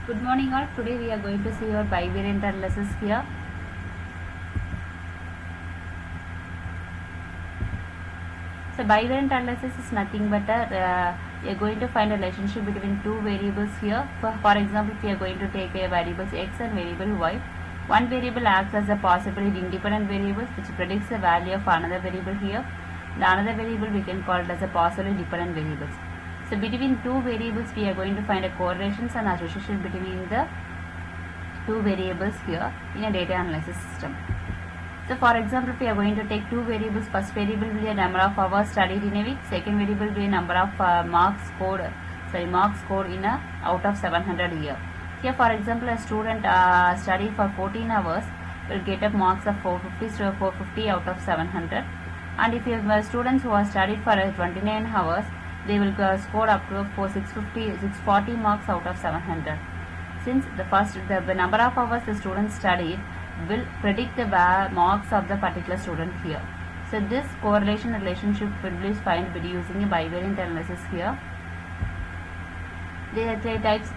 Good morning all. Today we are going to see our bivariate analysis here. So bivariate analysis is nothing but we are going to find a relationship between two variables here. For example, if we are going to take a variables x and variable y, one variable acts as a possibly independent variable which predicts the value of another variable here. The another variable we can call it as a possibly dependent variables. So between two variables we are going to find a correlations and association between the two variables here in a data analysis system. So for example, if we are going to take two variables, first variable will be a number of hours studied in a week, second variable will be a number of marks scored in a out of 700 here. Here for example, a student study for 14 hours will get up marks of 450 out of 700, and if you have students who are studied for 29 hours, they will score up to 640 marks out of 700. Since the number of hours the student studied will predict the marks of the particular student here. So this correlation relationship will be found by using a bivariate analysis here. There are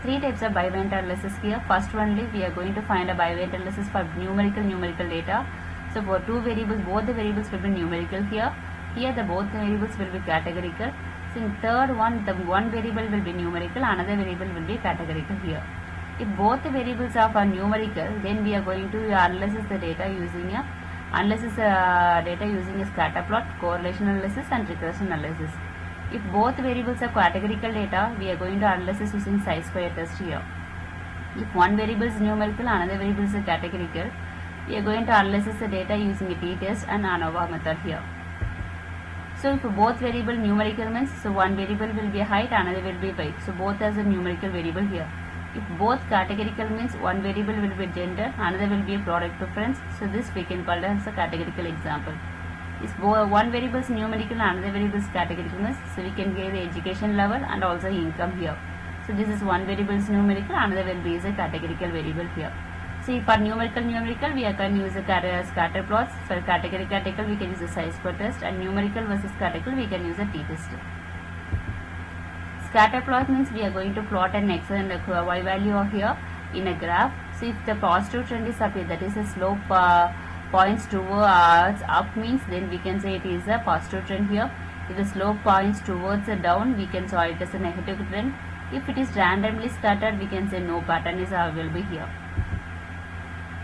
three types of bivariate analysis here. First only we are going to find a bivariate analysis for numerical data. So for two variables, both the variables will be numerical here. Here the both variables will be categorical. So in third one, the one variable will be numerical, another variable will be categorical here. If both the variables are for numerical, then we are going to analyze the data using a scatter plot, correlation analysis and regression analysis. If both variables are categorical data, we are going to analyze using chi-square test here. If one variable is numerical, another variable is categorical, we are going to analyze the data using a t-test and ANOVA method here. So if both variable numerical means, so one variable will be height, another will be weight. So both as a numerical variable here. If both categorical means, one variable will be gender, another will be a product preference. So this we can call as a categorical example. If one variable is numerical and another variable is categorical means, so we can give the education level and also income here. So this is one variable is numerical, another will be is a categorical variable here. See, for numerical we are going to use a scatter plots. For categorical we can use a chi-square test, and numerical versus categorical we can use a t-test. Scatter plot means we are going to plot an x and a y value here in a graph. So if the positive trend is up here, that is a slope points towards up means, then we can say it is a positive trend here. If the slope points towards a down, we can say it is a negative trend. If it is randomly scattered, we can say no pattern is available here.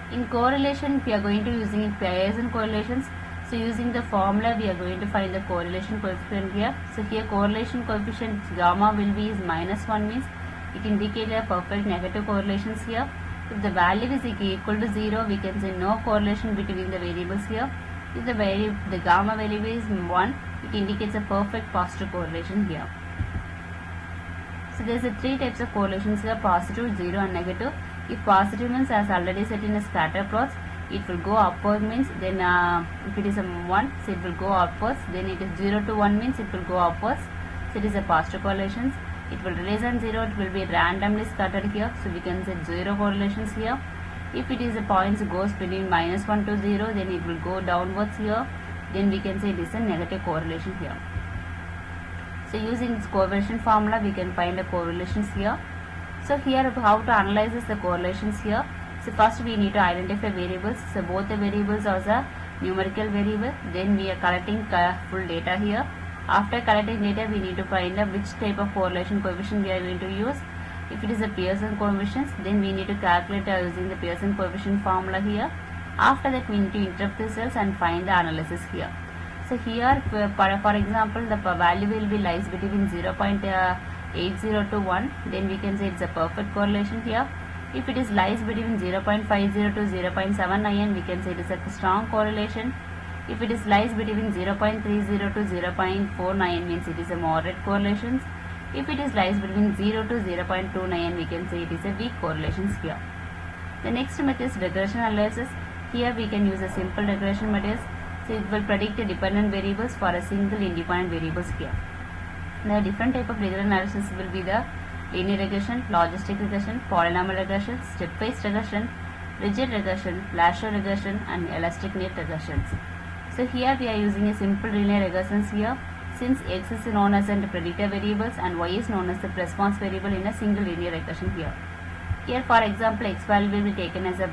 In correlation, we are going to using pairs and correlations. So using the formula, we are going to find the correlation coefficient here. So here correlation coefficient gamma will be is -1 means it indicates a perfect negative correlations here. If the value is equal to 0, we can say no correlation between the variables here. If the gamma value is 1, it indicates a perfect positive correlation here. So there is three types of correlations here: positive, 0 and negative. If positive means, as already set in a scatter plots, it will go upward means, then if it is a 1, so it will go upwards. Then it is 0 to 1 means it will go upwards. So it is a positive correlations. It will less than 0, it will be randomly scattered here. So we can say 0 correlations here. If it is a points goes between -1 to 0, then it will go downwards here. Then we can say it is a negative correlation here. So using this correlation formula, we can find the correlations here. So here how to analyze the correlations here. So first we need to identify variables. So both the variables are the numerical variable. Then we are collecting full data here. After collecting data, we need to find out which type of correlation coefficient we are going to use. If it is a Pearson coefficient, then we need to calculate using the Pearson coefficient formula here. After that, we need to interrupt the cells and find the analysis here. So here, for example, the value will be lies between 0.80 to 1. Then we can say it's a perfect correlation here. If it is lies between 0.50 to 0.79, we can say it is a strong correlation. If it is lies between 0.30 to 0.49, means it is a moderate correlation. If it is lies between 0 to 0.29, we can say it is a weak correlations here. The next method is regression analysis. Here we can use a simple regression method. So it will predict the dependent variables for a single independent variables here. The different type of regression analysis will be the linear regression, logistic regression, polynomial regression, stepwise regression, rigid regression, Lasso regression and elastic net regressions. So here we are using a simple linear regressions here. since x is known as the predictor variables and y is known as the response variable in a single linear regression here. Here for example x value will be taken as a